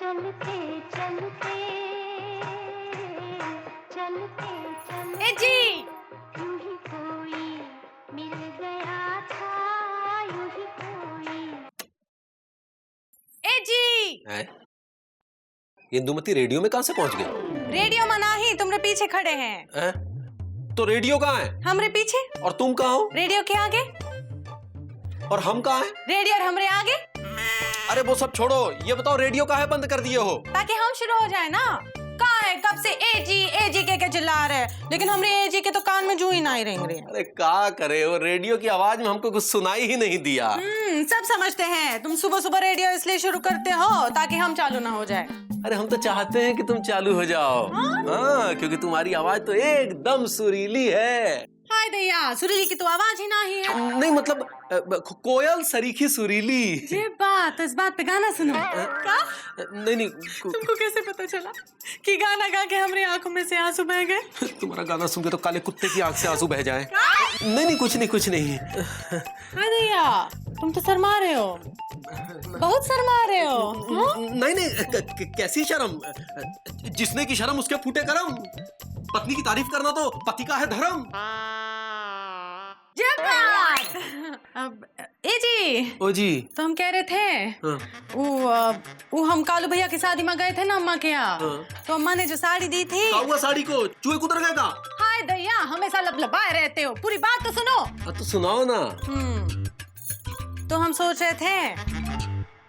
चलते चलते चलते चलते ए जी यूं ही कोई मिल गया था, यूं ही कोई। ए जी है? इंदुमती रेडियो में कहां से पहुंच गई? रेडियो मना ही तुमरे पीछे खड़े हैं। है? तो रेडियो कहाँ है? हमरे पीछे। और तुम कहाँ हो? रेडियो के आगे। और हम कहाँ हैं? रेडियो और हमरे आगे। अरे वो सब छोड़ो, ये बताओ रेडियो काहे बंद कर दिए हो? ताकि हम शुरू हो जाए ना। कहाँ है कब से ए जी के चिल्ला रहे हैं, लेकिन हमरे ए जी के तो कान में जू ही नहीं रेंग रहे हैं। अरे क्या करे, वो रेडियो की आवाज में हमको कुछ सुनाई ही नहीं दिया। सब समझते हैं। तुम सुबह सुबह रेडियो इसलिए शुरू करते हो ताकि हम चालू ना हो जाए। अरे हम तो चाहते हैं कि तुम चालू हो जाओ। हाँ, क्योंकि तुम्हारी आवाज तो एकदम सुरीली है। हाय दैया, सुरीली की तो आवाज ही नहीं है। नहीं मतलब कोयल सरीखी सुरीली। ये बात, इस बात पे गाना सुनो। क्या? नहीं तुमको कैसे पता चला कि गाना गा के हमारी आंखों में से आंसू बह गए? तुम्हारा गाना सुन के तो काले कुत्ते की आंख से आंसू बह जाए। नहीं कुछ नहीं। हाय दैया, तुम तो शर्मा रहे हो, बहुत शर्मा रहे हो। नहीं कैसी शर्म? जिसने की शर्म उसके फूटे करम। पत्नी की तारीफ करना तो पति का है धर्म। अब ए जी, ओ जी, तो हम कह रहे थे हाँ। वो हम कालू भैया की शादी में गए थे ना अम्मा के यहाँ। हाँ। तो अम्मा ने जो साड़ी दी थी। हुआ साड़ी को चूहे कुतर गए का? हाय दैया, हमेशा लबलबाए रहते हो, पूरी बात तो सुनो। तो सुनाओ ना। तो हम सोच रहे थे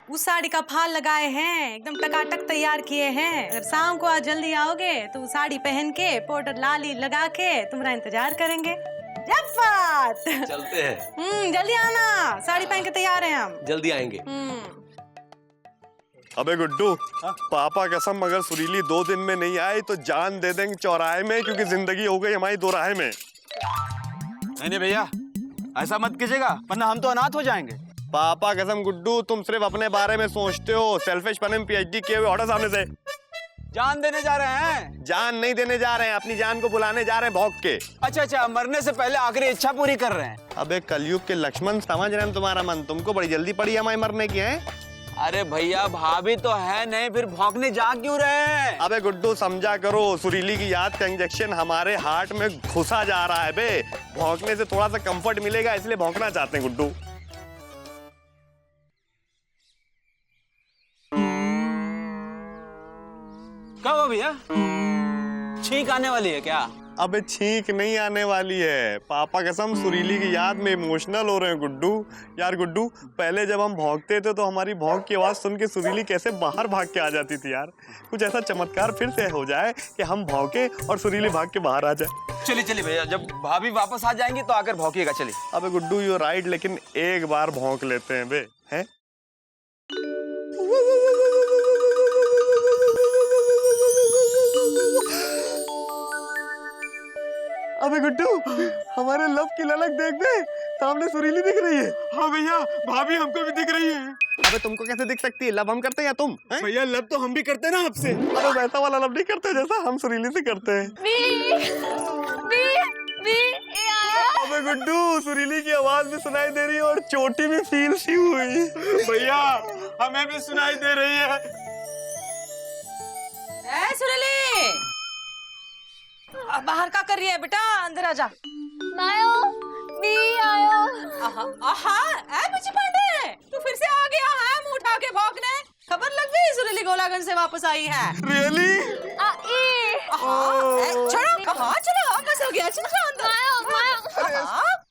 उस साड़ी का फाल लगाए हैं, एकदम टकाटक तैयार किए हैं। अगर शाम को आज जल्दी आओगे तो साड़ी पहन के पाउडर लाली लगा के तुम्हारा इंतजार करेंगे। जब बात चलते हैं। जल्दी आना, साड़ी पहन के तैयार हैं हम। जल्दी आएंगे। अबे गुड्डू, पापा कसम अगर सुरीली 2 दिन में नहीं आई तो जान दे देंगे चौराहे में, क्योंकि जिंदगी हो गई हमारी दोराहे में। नहीं भैया, ऐसा मत कीजिएगा वरना हम तो अनाथ हो जाएंगे। पापा कसम गुड्डू, तुम सिर्फ अपने बारे में सोचते हो। सेल्फिश पने में पीएचडी किए हुए, ऑर्डर सामने से। जान देने जा रहे हैं? जान नहीं देने जा रहे हैं, अपनी जान को बुलाने जा रहे हैं भौंक के। अच्छा, मरने से पहले आखिरी इच्छा पूरी कर रहे हैं। अबे कलयुग के लक्ष्मण, समझ रहे हैं तुम्हारा मन। तुमको बड़ी जल्दी पड़ी हमारे मरने की है। अरे भैया, भाभी तो है नहीं, फिर भौंकने जा क्यों रहे हैं? अबे गुड्डू समझा करो, सुरीली की याद का इंजेक्शन हमारे हार्ट में घुसा जा रहा है बे। भौंकने से थोड़ा सा कंफर्ट मिलेगा, इसलिए भौंकना चाहते हैं गुड्डू। क्या हुआ भैया, छींक आने वाली है क्या? अबे छींक नहीं आने वाली है, पापा कसम सुरीली की याद में इमोशनल हो रहे हैं गुड्डू। यार गुड्डू, पहले जब हम भौंकते थे तो हमारी भौंक की आवाज सुन के सुरीली कैसे बाहर भाग के आ जाती थी यार। कुछ ऐसा चमत्कार फिर से हो जाए कि हम भौंके और सुरीली भाग के बाहर आ जाए। चलिए भैया, जब भाभी वापस आ जाएंगी तो आकर भौंकिएगा। चलिए। अबे गुड्डू यू राइट, लेकिन एक बार भौंक लेते हैं बे, हैं? अबे गुड्डू, हमारे लब की ललक देख बे, सामने सुरीली दिख रही है। हाँ भैया, भाभी हमको भी दिख रही है। अबे तुमको कैसे दिख सकती है? लब हम करते हैं या तुम? भैया लब तो हम भी करते ना आपसे। अबे वैसा वाला लब नहीं करते जैसा हम सुरीली से करते हैं। अबे गुड्डू, सुरीली की आवाज भी सुनाई दे रही है और चोटी भी फील सी हुई। भैया हमें भी सुनाई दे रही है। ए सुरीली, बाहर क्या कर रही है बेटा? अंदर आ जा। आयो भी आयो। ए मुझे पांडे, तू फिर से आ गया है मुंह उठा के भौंकने? खबर लग गई सुरीली गोलागंज से वापस आई है। रियली? छोड़ो, कहाँ चलो, बस हो गया, चलो अंदर।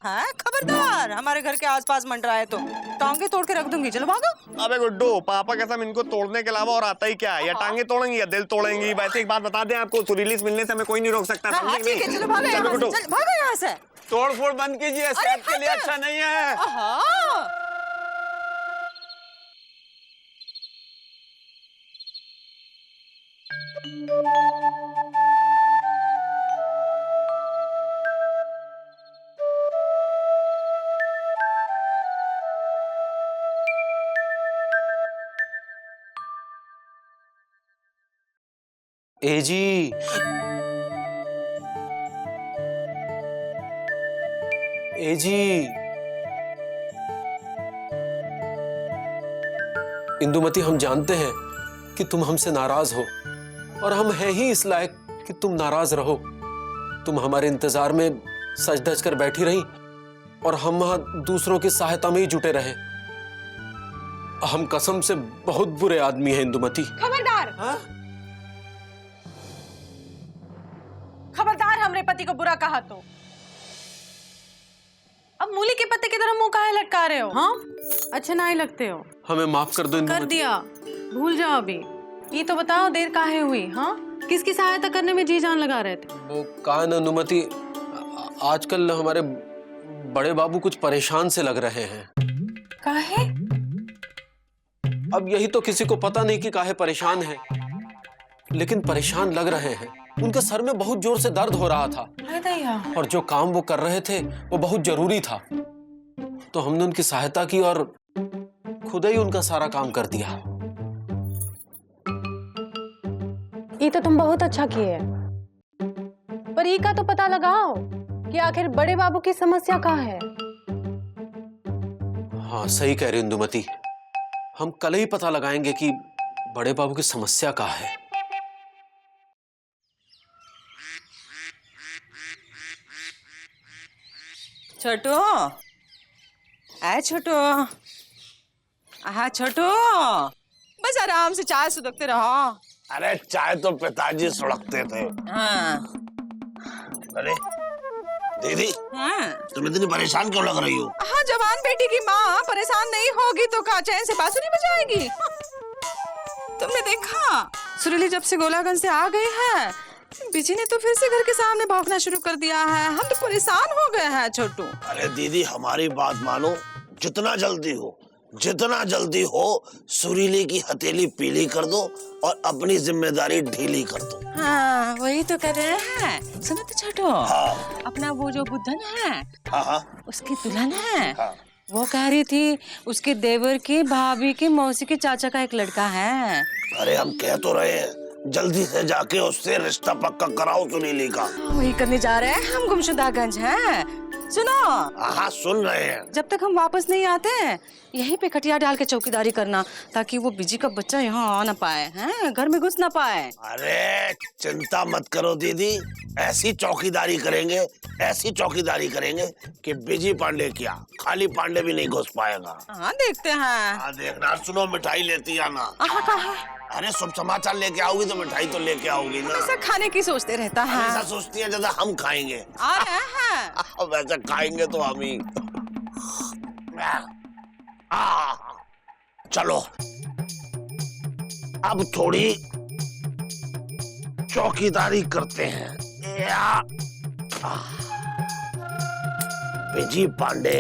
हाँ, खबरदार, हमारे घर के आसपास मंडराए तो टांगे तोड़ के रख दूंगी। चलो भागो। अबे गुड्डू, पापा कसम इनको तोड़ने के अलावा और आता ही क्या है? या टांगे तोड़ेंगी या दिल तोड़ेंगी। वैसे एक बात बता दें आपको, सुरीली से मिलने से हमें कोई नहीं रोक सकता। हाँ, ठीक है, चलो भागो यहाँ से, चल भागो यहाँ से। तोड़ फोड़ बंद कीजिए, सेहत के लिए अच्छा नहीं है। ए जी, ए जी, इंदुमती हम जानते हैं कि तुम हमसे नाराज हो, और हम हैं ही इस लायक कि तुम नाराज रहो। तुम हमारे इंतजार में सज धज कर बैठी रही और हम वहां दूसरों की सहायता में ही जुटे रहे। हम कसम से बहुत बुरे आदमी हैं इंदुमती। खबरदार! खबरदार हमरे पति को बुरा कहा तो। अब मूली के पत्ते की तरह मुंह काहे लटका रहे हो? हाँ, अच्छे ना ही लगते हो। हमें माफ कर दो कर दिया, भूल जाओ अभी। ये तो बताओ देर काहे हुई? हाँ, किसकी सहायता करने में जी जान लगा रहे थे? वो कहा ना अनुमति, आजकल हमारे बड़े बाबू कुछ परेशान से लग रहे हैं। काहे? अब यही तो किसी को पता नहीं कि काहे परेशान है, लेकिन परेशान लग रहे हैं। उनके सर में बहुत जोर से दर्द हो रहा था, और जो काम वो कर रहे थे वो बहुत जरूरी था। तो हमने उनकी सहायता की और खुद ही उनका सारा काम कर दिया। ये तो तुम बहुत अच्छा किए, पर ये का तो पता लगाओ कि आखिर बड़े बाबू की समस्या क्या है। हाँ, सही कह रही इंदुमती। हम कल ही पता लगाएंगे कि बड़े बाबू की समस्या क्या है। छोटू, आए छोटू। हाँ छोटू, बस आराम से चाय सुधकते रहो। अरे चाय तो पिताजी सुड़कते थे। हाँ। अरे दीदी, हाँ। तुम इतनी परेशान क्यों लग रही हो? हाँ, जवान बेटी की माँ परेशान नहीं होगी तो का चैन से बांसुरी बजाएगी? तुमने देखा सुरीली जब से गोलागंज से आ गई है, बिजी ने तो फिर से घर के सामने भौंकना शुरू कर दिया है। हम तो परेशान हो गए हैं छोटू। अरे दीदी, हमारी बात मानो, जितना जल्दी हो सुरीली की हथेली पीली कर दो और अपनी जिम्मेदारी ढीली कर दो। हाँ, वही तो कर रहे हैं। सुनो तो छोटू, हाँ। अपना वो जो बुद्धन है, हाँ। उसकी दुल्हन है। हाँ। वो कह रही थी उसके देवर की भाभी की मौसी के चाचा का एक लड़का है। अरे हम कह तो रहे हैं, जल्दी से जाके उससे रिश्ता पक्का कराओ सुरीली का। वही करने जा रहे हैं हम। गुमशुदागंज हैं। सुनो। हाँ, सुन रहे हैं। जब तक हम वापस नहीं आते यहीं पे खटिया डाल के चौकीदारी करना, ताकि वो बिजी का बच्चा यहाँ आ ना पाए, हैं, घर में घुस ना पाए। अरे चिंता मत करो दीदी, ऐसी चौकीदारी करेंगे कि बिजी पांडे क्या, खाली पांडे भी नहीं घुस पाएगा। हाँ, देखते हैं। हाँ देखना। सुनो, मिठाई लेती आना। अरे शुभ समाचार लेके आओगी तो मिठाई तो लेके आओगी ना। ऐसा खाने की सोचते रहता है। ऐसा सोचती है जैसा हम खाएंगे। आ रहे हैं। वैसे खाएंगे तो हम ही। चलो अब थोड़ी चौकीदारी करते हैं। बिजी पांडे।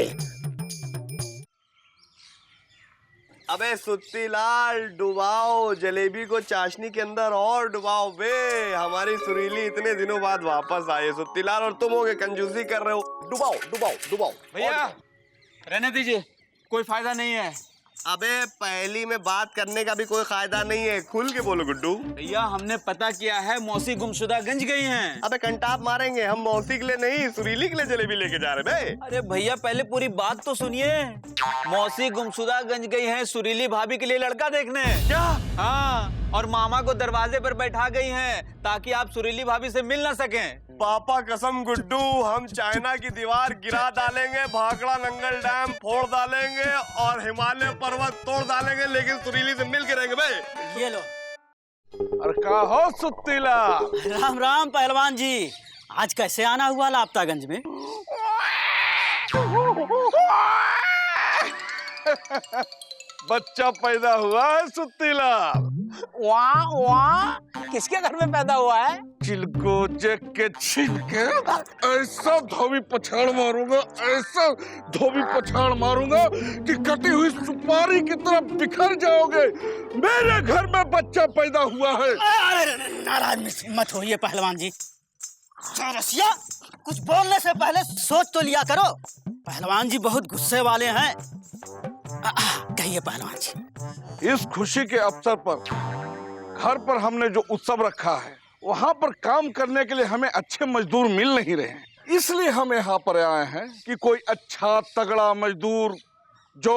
अबे सुत्ती लाल, डुबाओ जलेबी को चाशनी के अंदर और डुबाओ बे। हमारी सुरीली इतने दिनों बाद वापस आई है सुत्ती लाल, और तुम होगे कंजूसी कर रहे हो। डुबाओ डुबाओ डुबाओ। भैया रहने दीजिए, कोई फायदा नहीं है। अबे पहली में बात करने का भी कोई फायदा नहीं है, खुल के बोलो गुड्डू। भैया हमने पता किया है, मौसी गुमशुदागंज गई हैं। अबे कंटाप मारेंगे, हम मौसी के लिए नहीं सुरीली के लिए जलेबी लेके जा रहे बे। अरे भैया पहले पूरी बात तो सुनिए। मौसी गुमशुदागंज गई हैं सुरीली भाभी के लिए लड़का देखने। क्या? हाँ, और मामा को दरवाजे पर बैठा गई हैं ताकि आप सुरीली भाभी से मिल ना सकें। पापा कसम गुड्डू, हम चाइना की दीवार गिरा डालेंगे, भाखड़ा नंगल डैम फोड़ डालेंगे और हिमालय पर्वत तोड़ डालेंगे, लेकिन सुरीली से मिल के रहेंगे भाई। ये लो। और का हो सुत्तीला? राम राम पहलवान जी, आज कैसे आना हुआ लापतागंज में? बच्चा पैदा हुआ है सुत्तीला। वाह वाह, किसके घर में पैदा हुआ है? चिलको जग के छीन के ऐसा धोबी पछाड़ मारूंगा कि कटी हुई सुपारी की तरह बिखर जाओगे। मेरे घर में बच्चा पैदा हुआ है। अरे नाराज मत होइए पहलवान जी। चौरसिया, कुछ बोलने से पहले सोच तो लिया करो। पहलवान जी बहुत गुस्से वाले हैं। कहिए पहलवान जी। इस खुशी के अवसर पर घर पर हमने जो उत्सव रखा है, वहाँ पर काम करने के लिए हमें अच्छे मजदूर मिल नहीं रहे हैं। इसलिए हम यहाँ पर आए हैं कि कोई अच्छा तगड़ा मजदूर जो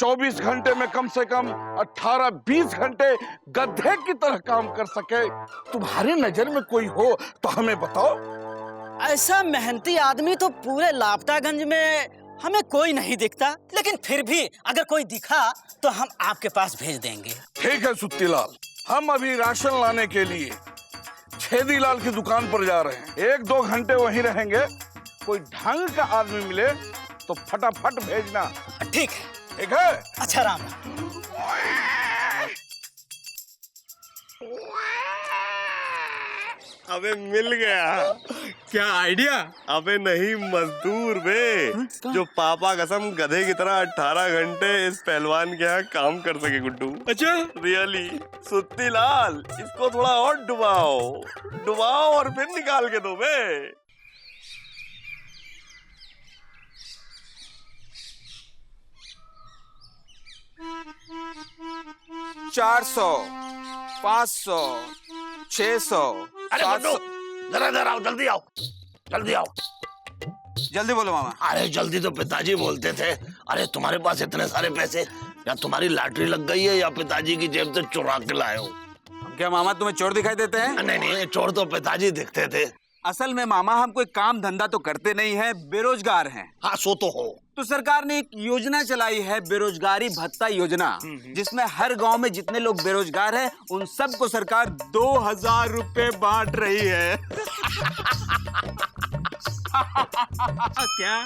24 घंटे में कम से कम 18-20 घंटे गधे की तरह काम कर सके, तुम्हारी नजर में कोई हो तो हमें बताओ। ऐसा मेहनती आदमी तो पूरे लापतागंज में हमें कोई नहीं दिखता, लेकिन फिर भी अगर कोई दिखा तो हम आपके पास भेज देंगे। ठीक है सुत्तीलाल, हम अभी राशन लाने के लिए छेदीलाल की दुकान पर जा रहे हैं। 1-2 घंटे वहीं रहेंगे। कोई ढंग का आदमी मिले तो फटाफट भेजना। ठीक है। ठीक है? अच्छा राम राम। अबे मिल गया। क्या आइडिया? अबे नहीं मजदूर बे, जो पापा कसम गधे की तरह 18 घंटे इस पहलवान के यहाँ काम कर सके गुड्डू। अच्छा रियली? सुत्तीलाल, इसको थोड़ा और डुबाओ डुबाओ और फिर निकाल के दो बे। 400, 500, 600, अरे 700। जरा इधर आओ, जल्दी आओ, जल्दी आओ। जल्दी बोलो मामा। अरे जल्दी तो पिताजी बोलते थे। अरे तुम्हारे पास इतने सारे पैसे, या तुम्हारी लॉटरी लग गई है या पिताजी की जेब से चुरा के लाए हो। क्या मामा तुम्हें चोर दिखाई देते हैं? नहीं नहीं, चोर तो पिताजी दिखते थे। असल में मामा हम कोई काम धंधा तो करते नहीं है, बेरोजगार हैं। हाँ सो तो हो। तो सरकार ने एक योजना चलाई है, बेरोजगारी भत्ता योजना, जिसमें हर गांव में जितने लोग बेरोजगार हैं उन सबको सरकार 2000 रुपए बांट रही है। क्या?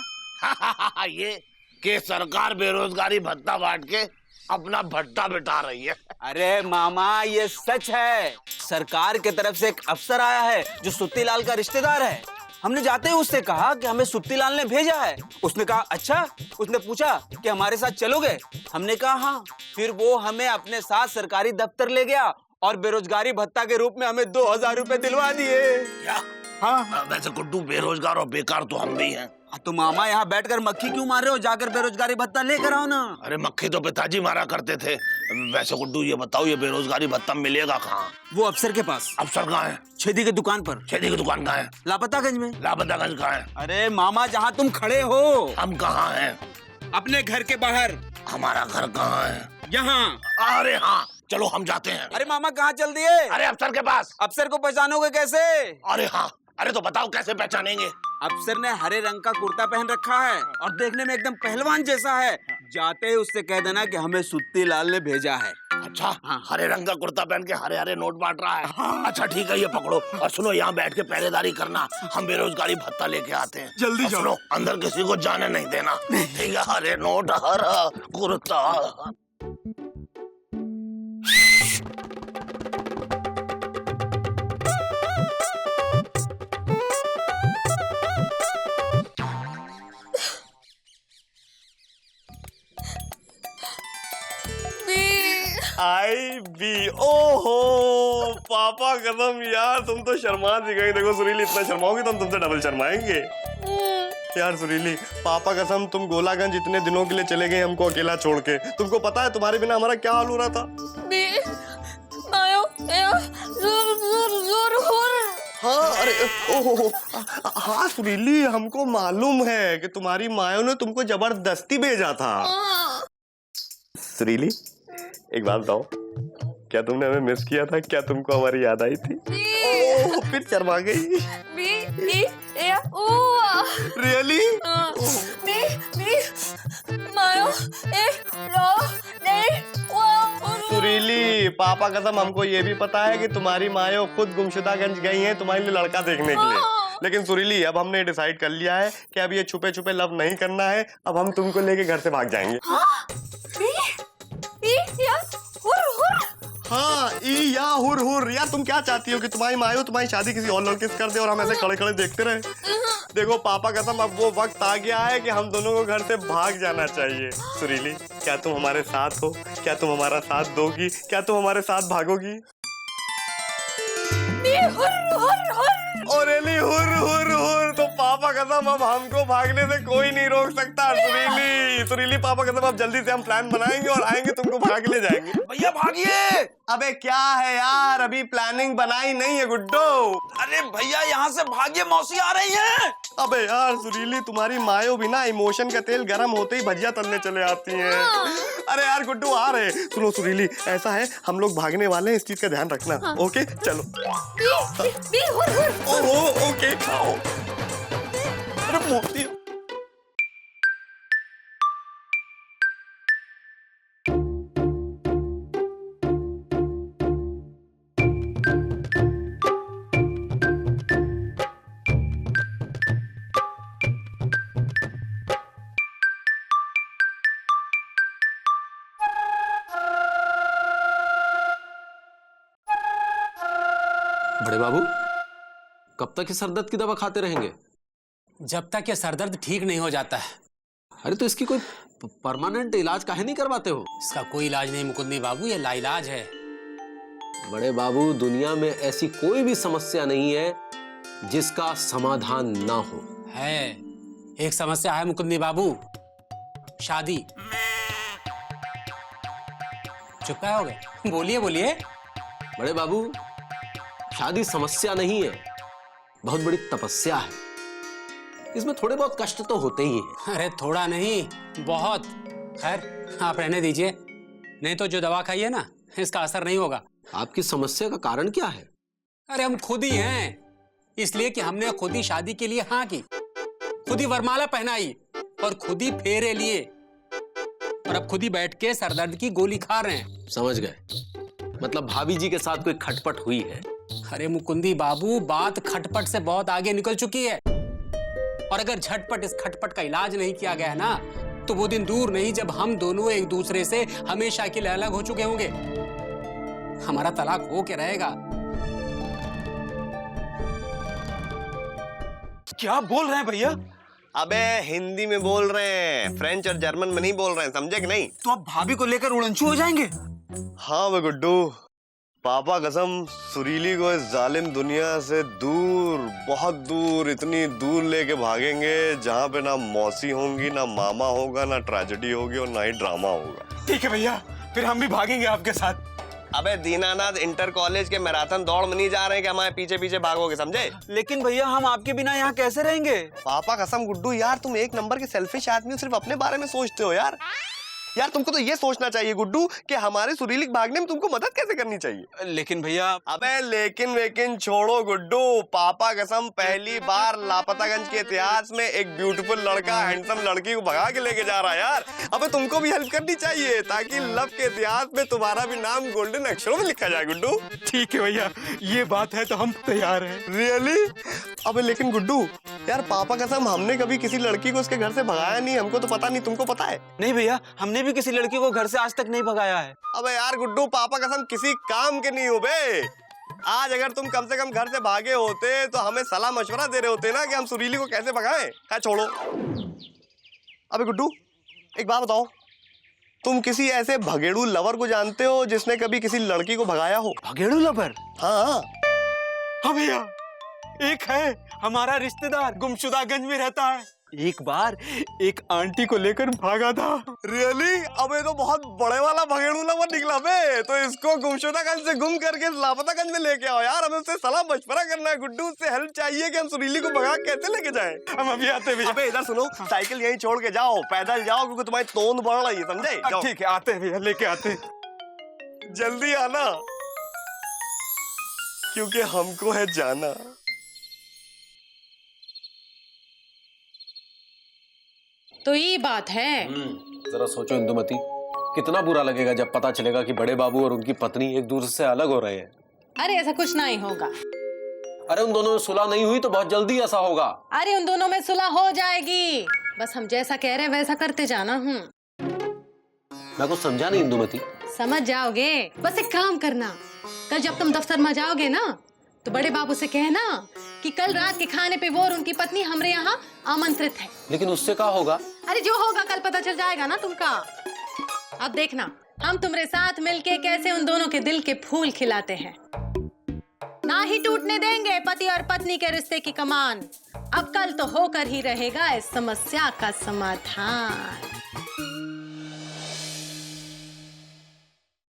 ये कि सरकार बेरोजगारी भत्ता बांट के अपना भट्टा बिठा रही है। अरे मामा ये सच है। सरकार की तरफ से एक अफसर आया है जो सुत्तीलाल का रिश्तेदार है। हमने जाते ही उससे कहा कि हमें सुत्तीलाल ने भेजा है। उसने कहा अच्छा। उसने पूछा कि हमारे साथ चलोगे? हमने कहा हाँ। फिर वो हमें अपने साथ सरकारी दफ्तर ले गया और बेरोजगारी भत्ता के रूप में हमें 2000 रुपए दिलवा दिए। क्या? हाँ। वैसे गुड्डू बेरोजगार और बेकार तो हम भी हैं। तो मामा यहाँ बैठकर मक्खी क्यों मार रहे हो? जाकर बेरोजगारी भत्ता लेकर आओ ना। अरे मक्खी तो पिताजी मारा करते थे। वैसे गुड्डू ये बताओ, ये बेरोजगारी भत्ता मिलेगा कहाँ? वो अफसर के पास। अफसर कहाँ है? छेदी की दुकान पर। छेदी की दुकान कहाँ है? लापतागंज में। लापतागंज कहाँ है? अरे मामा जहाँ तुम खड़े हो। हम कहाँ हैं? अपने घर के बाहर। हमारा घर कहाँ है? यहाँ। अरे हाँ, चलो हम जाते हैं। अरे मामा कहाँ चल दिए? अरे अफसर के पास। अफसर को पहचानोगे कैसे? अरे हाँ, अरे तो बताओ कैसे पहचानेंगे? अफसर ने हरे रंग का कुर्ता पहन रखा है और देखने में एकदम पहलवान जैसा है। जाते ही उससे कह देना कि हमें सुत्तीलाल ने भेजा है। अच्छा हाँ। हरे रंग का कुर्ता पहन के हरे हरे नोट बांट रहा है। हाँ। अच्छा ठीक है, ये पकड़ो और सुनो, यहाँ बैठ के पहरेदारी करना। हम बेरोजगारी भत्ता लेके आते हैं। जल्दी जाओ। सुनो, अंदर किसी को जाने नहीं देना। ठीक है? हरे नोट हरा कुर्ता। आई बी ओहो पापा कसम यार, तुम तो शर्मा दी गई। देखो सुरीली, इतना शर्माओगी तो हम तुमसे डबल शर्माएंगे। यार सुरीली, पापा कसम तुम गोलागंज इतने दिनों के लिए चले गए हमको अकेला छोड़ के। तुमको पता है तुम्हारे बिना हमारा क्या हाल हो रहा था? हाँ अरे ओहो हाँ सुरीली, हमको मालूम है कि तुम्हारी मायों ने तुमको जबरदस्ती भेजा था। सुरीली एक बात बताओ, क्या तुमने हमें मिस किया था? क्या तुमको हमारी याद आई थी? ओह फिर शर्मा गई। रियली? सुरीली पापा कसम हमको ये भी पता है कि तुम्हारी मायो खुद गुमशुदागंज गई हैं तुम्हारे लिए लड़का देखने के लिए। लेकिन सुरीली अब हमने डिसाइड कर लिया है कि अब ये छुपे छुपे लव नहीं करना है। अब हम तुमको लेके घर से भाग जाएंगे। हाँ ई या हुर हुर। यार तुम क्या चाहती हो कि तुम्हारी मायो तुम्हारी शादी किसी और लड़के से कर दे और हम ऐसे खड़े खड़े देखते रहे? देखो पापा कसम अब वो वक्त आ गया है कि हम दोनों को घर से भाग जाना चाहिए। सुरीली क्या तुम हमारे साथ हो? क्या तुम हमारा साथ दोगी? क्या तुम हमारे साथ भागोगी? और हुर हुर हुर। तो पापा कसम अब हमको भागने से कोई नहीं रोक सकता। सुरीली सुरीली पापा कसम अब जल्दी से हम प्लान बनाएंगे और आएंगे, तुमको भगा के ले जाएंगे। भैया भागिए। अबे क्या है यार, अभी प्लानिंग बनाई नहीं है गुड्डो। अरे भैया यहाँ से भागिए, मौसी आ रही है। अबे यार सुरीली, तुम्हारी मायो भी ना इमोशन का तेल गर्म होते ही भजिया तलने चले आती हैं। अरे यार गुड्डू आ रहे। सुनो सुरीली, ऐसा है हम लोग भागने वाले हैं, इस चीज का ध्यान रखना। ओके चलो। ओके खाओ। अरे मोती। बड़े बाबू, कब तक ये सरदर्द की दवा खाते रहेंगे? जब तक ये सरदर्द ठीक नहीं हो जाता है। अरे तो इसकी कोई परमानेंट इलाज काहे नहीं करवाते हो? इसका कोई इलाज नहीं मुकुंदी बाबू, ये लाइलाज है। बड़े बाबू, दुनिया में ऐसी कोई भी समस्या नहीं है जिसका समाधान ना हो। है, एक समस्या है मुकुंदी बाबू, शादी। चुप क्या हो गए? बोलिए बोलिए। बड़े बाबू, शादी समस्या नहीं है, बहुत बड़ी तपस्या है। इसमें थोड़े बहुत कष्ट तो होते ही हैं। अरे थोड़ा नहीं, बहुत। खैर आप रहने दीजिए, नहीं तो जो दवा खाइए ना, इसका असर नहीं होगा। आपकी समस्या का कारण क्या है? अरे हम खुद ही हैं, इसलिए कि हमने खुद ही शादी के लिए हाँ की, खुद ही वरमाला पहनाई और खुद ही फेरे लिए, और अब खुद ही बैठ के सरदर्द की गोली खा रहे हैं। समझ गए, मतलब भाभी जी के साथ कोई खटपट हुई है? अरे मुकुंदी बाबू, बात खटपट से बहुत आगे निकल चुकी है, और अगर झटपट इस खटपट का इलाज नहीं किया गया ना, तो वो दिन दूर नहीं जब हम दोनों एक दूसरे से हमेशा के लिए अलग हो चुके होंगे। हमारा तलाक हो के रहेगा। क्या बोल रहे हैं भैया? अबे हिंदी में बोल रहे हैं, फ्रेंच और जर्मन में नहीं बोल रहे हैं, समझे कि नहीं? तो आप भाभी को लेकर उड़नछू हो जाएंगे? हाँ वे गुड्डू, पापा कसम सुरीली को इस जालिम दुनिया से दूर, बहुत दूर, इतनी दूर लेके भागेंगे जहाँ पे ना मौसी होंगी, ना मामा होगा, ना ट्रेजेडी होगी और ना ही ड्रामा होगा। ठीक है भैया, फिर हम भी भागेंगे आपके साथ। अबे दीनानाथ इंटर कॉलेज के मैराथन दौड़ में नहीं जा रहे हैं कि हमारे पीछे पीछे भागोगे, समझे? लेकिन भैया हम आपके बिना यहाँ कैसे रहेंगे? पापा कसम गुड्डू यार, तुम एक नंबर के सेल्फिश आदमी हो, सिर्फ अपने बारे में सोचते हो यार। यार तुमको तो ये सोचना चाहिए गुड्डू कि हमारे सुरीली भागने में तुमको मदद कैसे करनी चाहिए। लेकिन भैया। अबे लेकिन वेकिन छोड़ो गुड्डू, पापा कसम पहली बार लापतागंज के इतिहास में एक ब्यूटीफुल लड़का हैंडसम लड़की को भगा के लेके जा रहा है यार। अबे तुमको भी हेल्प करनी चाहिए ताकि लव के इतिहास में तुम्हारा भी नाम गोल्डन अक्षरों में लिखा जाए गुड्डू। ठीक है भैया, ये बात है तो हम तैयार हैं। रियली? अबे लेकिन गुड्डू यार, पापा कसम हमने कभी किसी लड़की को उसके घर से भगाया नहीं, हमको तो पता नहीं, तुमको पता है? नहीं भैया, हमने भी किसी लड़की को घर से आज तक नहीं भगाया है। अबे यार गुड्डू, पापा कसम किसी काम के नहीं हो बे। आज अगर तुम कम से कम घर से भागे होते तो हमें सलाह मशवरा दे रहे होते ना कि हम सुरीली को कैसे भगाएं। क्या छोड़ो। अबे गुड्डू एक बात बताओ, तुम किसी ऐसे भगेड़ू लवर को जानते हो जिसने कभी किसी लड़की को भगाया हो? भगेड़ू लवर? हाँ भैया, एक है हमारा रिश्तेदार, गुमशुदागंज में रहता है। एक बार एक आंटी को लेकर भागा था। रियली? अबे तो बहुत बड़े वाला भगेड़ू लवर निकला बे। तो इसको गुमशुदागंज से गुम करके लापतागंज में लेके आओ यार, हमें उससे सलाह मशवरा करना है गुड्डू, उससे हेल्प चाहिए कि हम सुरीली को भगा कैसे लेके जाएं। हम अभी आते भैया। अबे इधर सुनो, साइकिल यहीं छोड़ के जाओ, पैदल जाओ क्योंकि तुम्हारी तोंद बढ़ रही है, समझे? ठीक है, आते भैया, लेके आते। जल्दी आना क्योंकि हमको है जाना। तो ये बात है। जरा सोचो इंदुमती, कितना बुरा लगेगा जब पता चलेगा कि बड़े बाबू और उनकी पत्नी एक दूसरे से अलग हो रहे हैं। अरे ऐसा कुछ नहीं होगा। अरे उन दोनों में सुलह नहीं हुई तो बहुत जल्दी ऐसा होगा। अरे उन दोनों में सुलह हो जाएगी, बस हम जैसा कह रहे हैं वैसा करते जाना। मैं कुछ समझा नहीं इंदुमती। समझ जाओगे, बस एक काम करना, कल जब तुम दफ्तर में जाओगे ना तो बड़े बाबू से कहना कि कल रात के खाने पे वो और उनकी पत्नी हमारे यहाँ आमंत्रित है। लेकिन उससे क्या होगा? अरे जो होगा कल पता चल जाएगा ना तुमका। अब देखना हम तुम्हारे साथ मिलके कैसे उन दोनों के दिल के फूल खिलाते हैं। ना ही टूटने देंगे पति और पत्नी के रिश्ते की कमान। अब कल तो होकर ही रहेगा इस समस्या का समाधान।